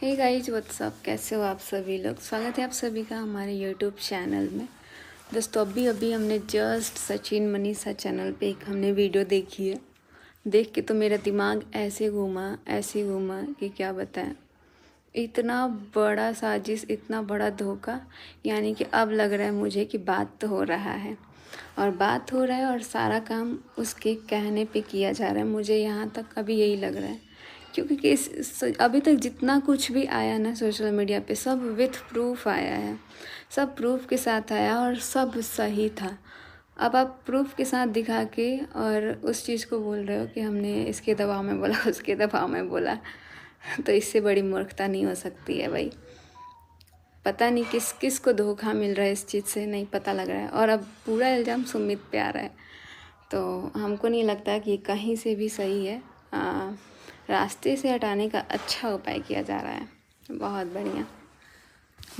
Hey guys what's up, कैसे हो आप सभी लोग। स्वागत है आप सभी का हमारे यूट्यूब चैनल में। दोस्तों अभी हमने जस्ट सचिन मनीषा चैनल पे एक हमने वीडियो देखी है। देख के तो मेरा दिमाग ऐसे घूमा कि क्या बताएं। इतना बड़ा साजिश, इतना बड़ा धोखा, यानी कि अब लग रहा है मुझे कि बात तो हो रहा है और सारा काम उसके कहने पे किया जा रहा है। मुझे यहाँ तक अभी यही लग रहा है, क्योंकि अभी तक जितना कुछ भी आया ना सोशल मीडिया पे, सब विथ प्रूफ आया है, सब प्रूफ के साथ आया और सब सही था। अब आप प्रूफ के साथ दिखा के और उस चीज़ को बोल रहे हो कि हमने इसके दबाव में बोला, उसके दबाव में बोला, तो इससे बड़ी मूर्खता नहीं हो सकती है भाई। पता नहीं किस किस को धोखा मिल रहा है, इस चीज़ से नहीं पता लग रहा है। और अब पूरा इल्ज़ाम सुमित पे आ रहा है, तो हमको नहीं लगता कि कहीं से भी सही है। रास्ते से हटाने का अच्छा उपाय किया जा रहा है, बहुत बढ़िया।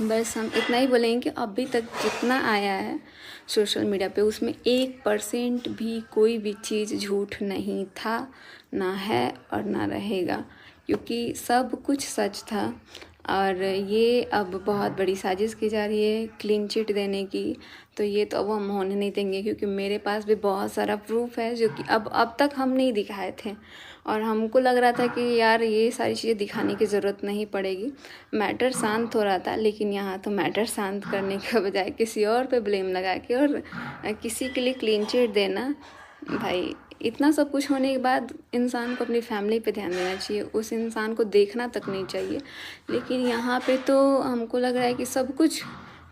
बस हम इतना ही बोलेंगे कि अभी तक जितना आया है सोशल मीडिया पे, उसमें 1% भी कोई भी चीज़ झूठ नहीं था, ना है और ना रहेगा, क्योंकि सब कुछ सच था। और ये अब बहुत बड़ी साजिश की जा रही है क्लीन चिट देने की, तो ये तो अब हम होने नहीं देंगे, क्योंकि मेरे पास भी बहुत सारा प्रूफ है जो कि अब तक हम नहीं दिखाए थे। और हमको लग रहा था कि यार ये सारी चीज़ें दिखाने की ज़रूरत नहीं पड़ेगी, मैटर शांत हो रहा था। लेकिन यहाँ तो मैटर शांत करने के बजाय किसी और पे ब्लेम लगा के और किसी के लिए क्लीन चिट देना, भाई इतना सब कुछ होने के बाद इंसान को अपनी फैमिली पे ध्यान देना चाहिए, उस इंसान को देखना तक नहीं चाहिए। लेकिन यहाँ पे तो हमको लग रहा है कि सब कुछ।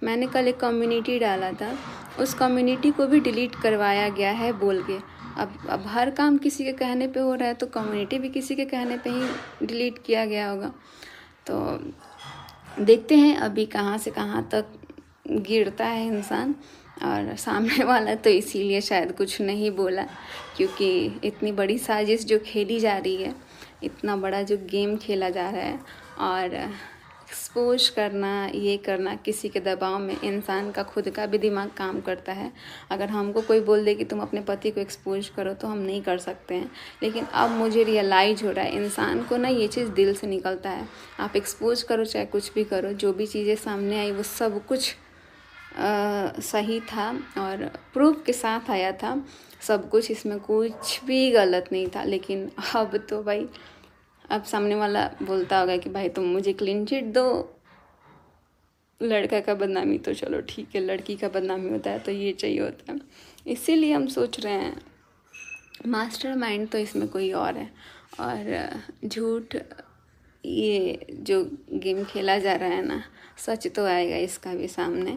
मैंने कल एक कम्युनिटी डाला था, उस कम्युनिटी को भी डिलीट करवाया गया है बोल के। अब हर काम किसी के कहने पे हो रहा है, तो कम्युनिटी भी किसी के कहने पे ही डिलीट किया गया होगा। तो देखते हैं अभी कहाँ से कहाँ तक गिरता है इंसान। और सामने वाला तो इसीलिए शायद कुछ नहीं बोला, क्योंकि इतनी बड़ी साजिश जो खेली जा रही है, इतना बड़ा जो गेम खेला जा रहा है, और एक्सपोज करना, ये करना किसी के दबाव में, इंसान का खुद का भी दिमाग काम करता है। अगर हमको कोई बोल दे कि तुम अपने पति को एक्सपोज करो, तो हम नहीं कर सकते हैं। लेकिन अब मुझे रियलाइज हो रहा है, इंसान को ना ये चीज़ दिल से निकलता है। आप एक्सपोज करो चाहे कुछ भी करो, जो भी चीज़ें सामने आई वो सब कुछ सही था और प्रूफ के साथ आया था सब कुछ, इसमें कुछ भी गलत नहीं था। लेकिन अब तो भाई, अब सामने वाला बोलता होगा कि भाई तुम मुझे क्लीन चिट दो। लड़का का बदनामी तो चलो ठीक है, लड़की का बदनामी होता है तो ये चाहिए होता है। इसीलिए हम सोच रहे हैं मास्टरमाइंड तो इसमें कोई और है। और झूठ, ये जो गेम खेला जा रहा है ना, सच तो आएगा इसका भी सामने।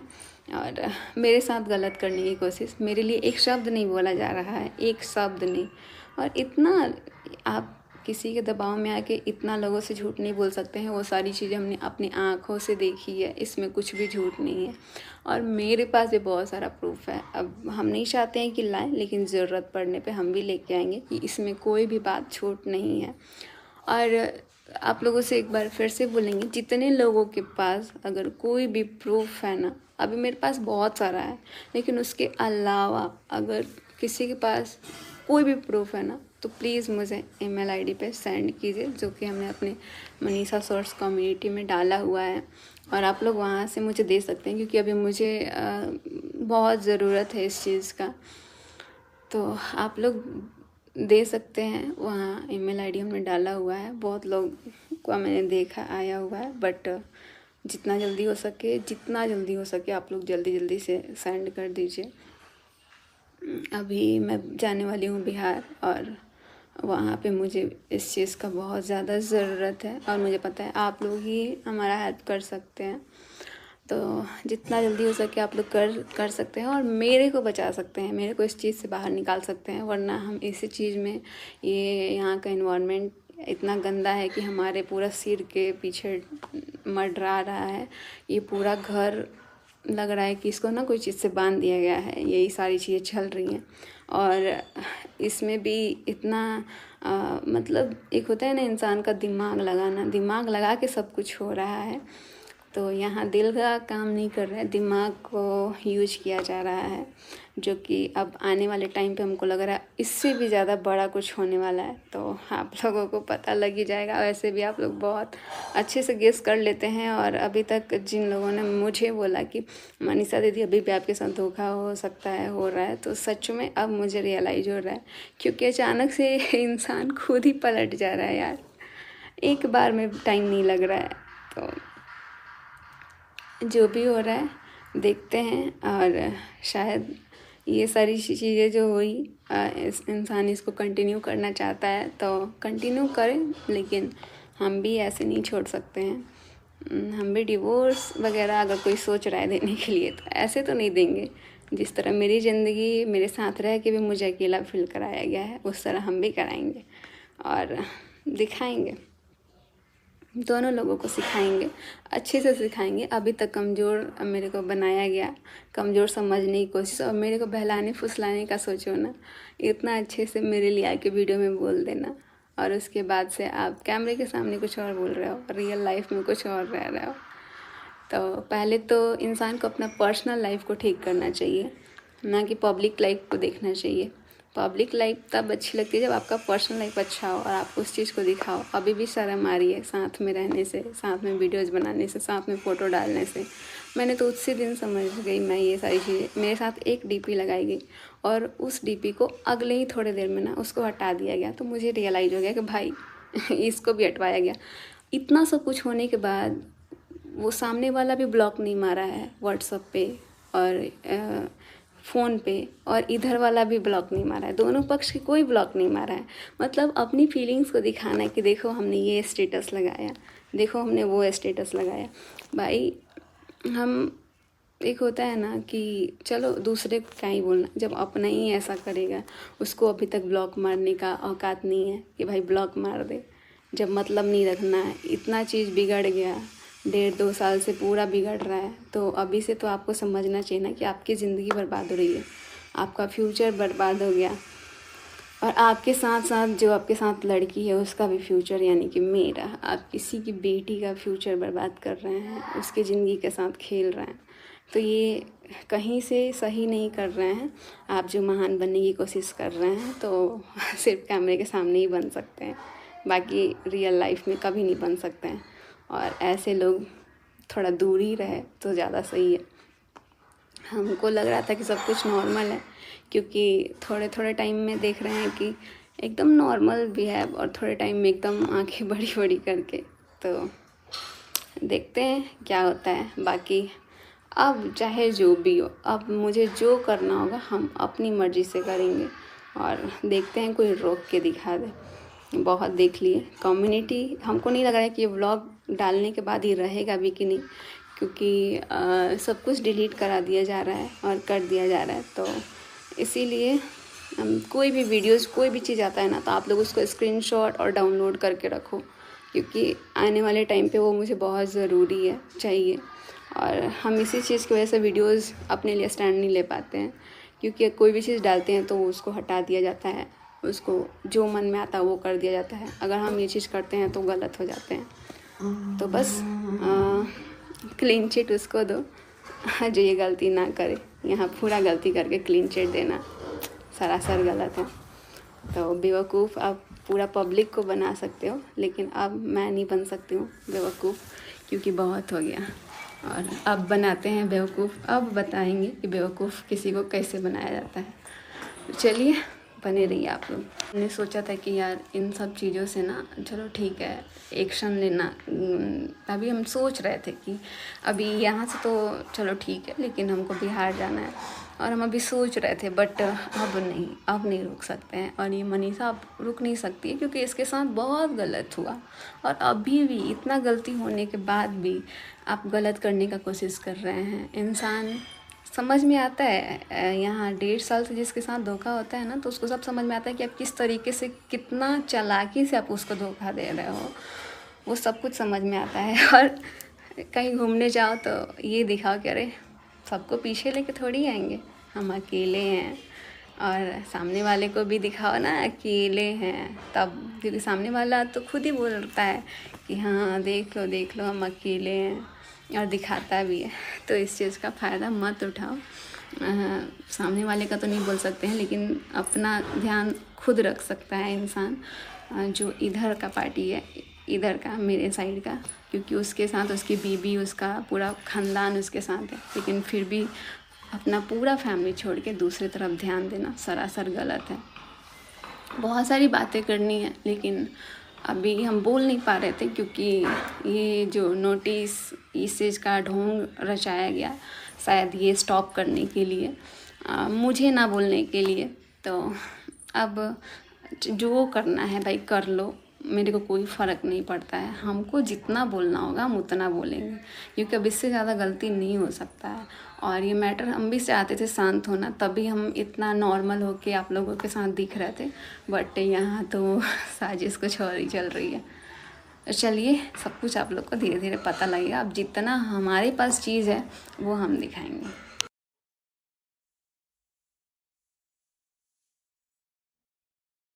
और मेरे साथ गलत करने की कोशिश, मेरे लिए एक शब्द नहीं बोला जा रहा है, एक शब्द नहीं। और इतना आप किसी के दबाव में आके इतना लोगों से झूठ नहीं बोल सकते हैं। वो सारी चीज़ें हमने अपनी आँखों से देखी है, इसमें कुछ भी झूठ नहीं है। और मेरे पास भी बहुत सारा प्रूफ है। अब हम नहीं चाहते हैं कि लाएं, लेकिन ज़रूरत पड़ने पे हम भी लेके आएंगे कि इसमें कोई भी बात झूठ नहीं है। और आप लोगों से एक बार फिर से बोलेंगे, जितने लोगों के पास अगर कोई भी प्रूफ है ना, अभी मेरे पास बहुत सारा है, लेकिन उसके अलावा अगर किसी के पास कोई भी प्रूफ है ना, तो प्लीज़ मुझे ईमेल आईडी पे सेंड कीजिए, जो कि हमने अपने मनीषा सोर्स कम्युनिटी में डाला हुआ है। और आप लोग वहाँ से मुझे दे सकते हैं, क्योंकि अभी मुझे बहुत ज़रूरत है इस चीज़ का। तो आप लोग दे सकते हैं, वहाँ ईमेल आईडी हमने डाला हुआ है। बहुत लोग को मैंने देखा आया हुआ है, बट जितना जल्दी हो सके आप लोग जल्दी से सेंड कर दीजिए। अभी मैं जाने वाली हूँ बिहार, और वहाँ पे मुझे इस चीज़ का बहुत ज़्यादा ज़रूरत है, और मुझे पता है आप लोग ही हमारा हेल्प कर सकते हैं। तो जितना जल्दी हो सके आप लोग कर सकते हैं और मेरे को बचा सकते हैं, मेरे को इस चीज़ से बाहर निकाल सकते हैं। वरना हम इसी चीज़ में, ये यहाँ का इन्वायरमेंट इतना गंदा है कि हमारे पूरा सिर के पीछे मंडरा रहा है। ये पूरा घर लग रहा है कि इसको ना कोई चीज़ से बांध दिया गया है, यही सारी चीज़ें चल रही हैं। और इसमें भी इतना मतलब एक होता है ना इंसान का दिमाग लगाना, दिमाग लगा के सब कुछ हो रहा है। तो यहाँ दिल का काम नहीं कर रहा है, दिमाग को यूज किया जा रहा है, जो कि अब आने वाले टाइम पे हमको लग रहा है इससे भी ज़्यादा बड़ा कुछ होने वाला है। तो आप लोगों को पता लग ही जाएगा। वैसे भी आप लोग बहुत अच्छे से गेस कर लेते हैं, और अभी तक जिन लोगों ने मुझे बोला कि मनीषा दीदी अभी भी आपके साथ धोखा हो सकता है, हो रहा है, तो सच में अब मुझे रियलाइज़ हो रहा है, क्योंकि अचानक से इंसान खुद ही पलट जा रहा है यार। एक बार में टाइम नहीं लग रहा है। तो जो भी हो रहा है देखते हैं, और शायद ये सारी चीज़ें जो हुई इंसान इसको कंटिन्यू करना चाहता है तो कंटिन्यू करें, लेकिन हम भी ऐसे नहीं छोड़ सकते हैं। हम भी डिवोर्स वगैरह अगर कोई सोच रहा है देने के लिए तो ऐसे तो नहीं देंगे। जिस तरह मेरी ज़िंदगी मेरे साथ रह के भी मुझे अकेला फील कराया गया है, उस तरह हम भी कराएंगे और दिखाएंगे, दोनों लोगों को सिखाएंगे, अच्छे से सिखाएंगे। अभी तक कमज़ोर मेरे को बनाया गया, कमज़ोर समझने की कोशिश, और मेरे को बहलाने फुसलाने का सोचो ना, इतना अच्छे से मेरे लिए आके वीडियो में बोल देना, और उसके बाद से आप कैमरे के सामने कुछ और बोल रहे हो, रियल लाइफ में कुछ और रह रहे हो। तो पहले तो इंसान को अपना पर्सनल लाइफ को ठीक करना चाहिए, ना कि पब्लिक लाइफ को देखना चाहिए। पब्लिक लाइफ तब अच्छी लगती है जब आपका पर्सनल लाइफ अच्छा हो और आप उस चीज़ को दिखाओ। अभी भी शर्म आ रही है साथ में रहने से, साथ में वीडियोज़ बनाने से, साथ में फ़ोटो डालने से। मैंने तो उसी दिन समझ गई मैं ये सारी चीज़ें। मेरे साथ एक डीपी लगाई गई और उस डीपी को अगले ही थोड़े देर में ना उसको हटा दिया गया, तो मुझे रियलाइज़ हो गया कि भाई इसको भी हटवाया गया। इतना सब कुछ होने के बाद वो सामने वाला भी ब्लॉक नहीं मारा है व्हाट्सएप पे और फ़ोन पे, और इधर वाला भी ब्लॉक नहीं मारा है, दोनों पक्ष की कोई ब्लॉक नहीं मारा है। मतलब अपनी फीलिंग्स को दिखाना है कि देखो हमने ये स्टेटस लगाया, देखो हमने वो स्टेटस लगाया। भाई हम, एक होता है ना कि चलो दूसरे को क्या ही बोलना, जब अपना ही ऐसा करेगा, उसको अभी तक ब्लॉक मारने का औकात नहीं है कि भाई ब्लॉक मार दे, जब मतलब नहीं रखना है। इतना चीज़ बिगड़ गया, 1.5-2 साल से पूरा बिगड़ रहा है, तो अभी से तो आपको समझना चाहिए ना कि आपकी ज़िंदगी बर्बाद हो रही है, आपका फ्यूचर बर्बाद हो गया, और आपके साथ साथ जो आपके साथ लड़की है उसका भी फ्यूचर, यानी कि मेरा, आप किसी की बेटी का फ्यूचर बर्बाद कर रहे हैं, उसकी ज़िंदगी के साथ खेल रहे हैं। तो ये कहीं से सही नहीं कर रहे हैं। आप जो महान बनने की कोशिश कर रहे हैं तो सिर्फ कैमरे के सामने ही बन सकते हैं, बाकी रियल लाइफ में कभी नहीं बन सकते हैं। और ऐसे लोग थोड़ा दूर ही रहे तो ज़्यादा सही है। हमको लग रहा था कि सब कुछ नॉर्मल है, क्योंकि थोड़े थोड़े टाइम में देख रहे हैं कि एकदम नॉर्मल बिहेव, और थोड़े टाइम में एकदम आंखें बड़ी बड़ी करके। तो देखते हैं क्या होता है। बाकी अब चाहे जो भी हो, अब मुझे जो करना होगा हम अपनी मर्ज़ी से करेंगे, और देखते हैं कोई रोक के दिखा दे। बहुत देख लिए कम्युनिटी, हमको नहीं लग रहा है कि ये व्लॉग डालने के बाद ही रहेगा भी कि नहीं, क्योंकि सब कुछ डिलीट करा दिया जा रहा है और कर दिया जा रहा है। तो इसीलिए कोई भी वीडियोज़, कोई भी चीज़ आता है ना, तो आप लोग उसको स्क्रीनशॉट और डाउनलोड करके रखो, क्योंकि आने वाले टाइम पे वो मुझे बहुत ज़रूरी है, चाहिए। और हम इसी चीज़ की वजह से वीडियोज़ अपने लिए स्टैंड नहीं ले पाते हैं, क्योंकि कोई भी चीज़ डालते हैं तो उसको हटा दिया जाता है, उसको जो मन में आता है वो कर दिया जाता है। अगर हम ये चीज़ करते हैं तो गलत हो जाते हैं। तो बस क्लीन चिट उसको दो जो ये गलती ना करे। यहाँ पूरा गलती करके क्लीन चिट देना सरासर गलत है। तो बेवकूफ़ आप पूरा पब्लिक को बना सकते हो, लेकिन अब मैं नहीं बन सकती हूँ बेवकूफ़, क्योंकि बहुत हो गया। और अब बनाते हैं बेवकूफ़, अब बताएंगे कि बेवकूफ़ किसी को कैसे बनाया जाता है। चलिए बने रहिए आप लोग। मैंने सोचा था कि यार इन सब चीज़ों से ना, चलो ठीक है एक्शन लेना, अभी हम सोच रहे थे कि अभी यहाँ से तो चलो ठीक है, लेकिन हमको बिहार जाना है, और हम अभी सोच रहे थे, बट अब नहीं रुक सकते हैं। और ये मनीषा अब रुक नहीं सकती है, क्योंकि इसके साथ बहुत गलत हुआ, और अभी भी इतना गलती होने के बाद भी आप गलत करने का कोशिश कर रहे हैं। इंसान समझ में आता है, यहाँ 1.5 साल से जिसके साथ धोखा होता है ना, तो उसको सब समझ में आता है कि आप किस तरीके से, कितना चालाकी से आप उसको धोखा दे रहे हो, वो सब कुछ समझ में आता है। और कहीं घूमने जाओ तो ये दिखाओ कि अरे सबको पीछे लेके थोड़ी आएंगे, हम अकेले हैं, और सामने वाले को भी दिखाओ ना अकेले हैं तब, क्योंकि सामने वाला तो खुद ही बोलता है कि हाँ देख लो हम अकेले हैं, और दिखाता भी है। तो इस चीज़ का फ़ायदा मत उठाओ। सामने वाले का तो नहीं बोल सकते हैं, लेकिन अपना ध्यान खुद रख सकता है इंसान। जो इधर का पार्टी है, इधर का मेरे साइड का, क्योंकि उसके साथ उसकी बीबी, उसका पूरा ख़ानदान उसके साथ है, लेकिन फिर भी अपना पूरा फैमिली छोड़ के दूसरी तरफ ध्यान देना सरासर गलत है। बहुत सारी बातें करनी है, लेकिन अभी हम बोल नहीं पा रहे थे, क्योंकि ये जो नोटिस इस चीज़ का ढोंग रचाया गया, शायद ये स्टॉप करने के लिए, मुझे ना बोलने के लिए। तो अब जो करना है भाई कर लो, मेरे को कोई फ़र्क नहीं पड़ता है। हमको जितना बोलना होगा हम उतना बोलेंगे, क्योंकि अब इससे ज़्यादा गलती नहीं हो सकता है। और ये मैटर हम भी चाहते थे शांत होना, तभी हम इतना नॉर्मल होके आप लोगों के साथ दिख रहे थे, बट यहाँ तो साजिश कुछ और ही चल रही है। तो चलिए, सब कुछ आप लोग को धीरे धीरे पता लगेगा। अब जितना हमारे पास चीज़ है वो हम दिखाएंगे।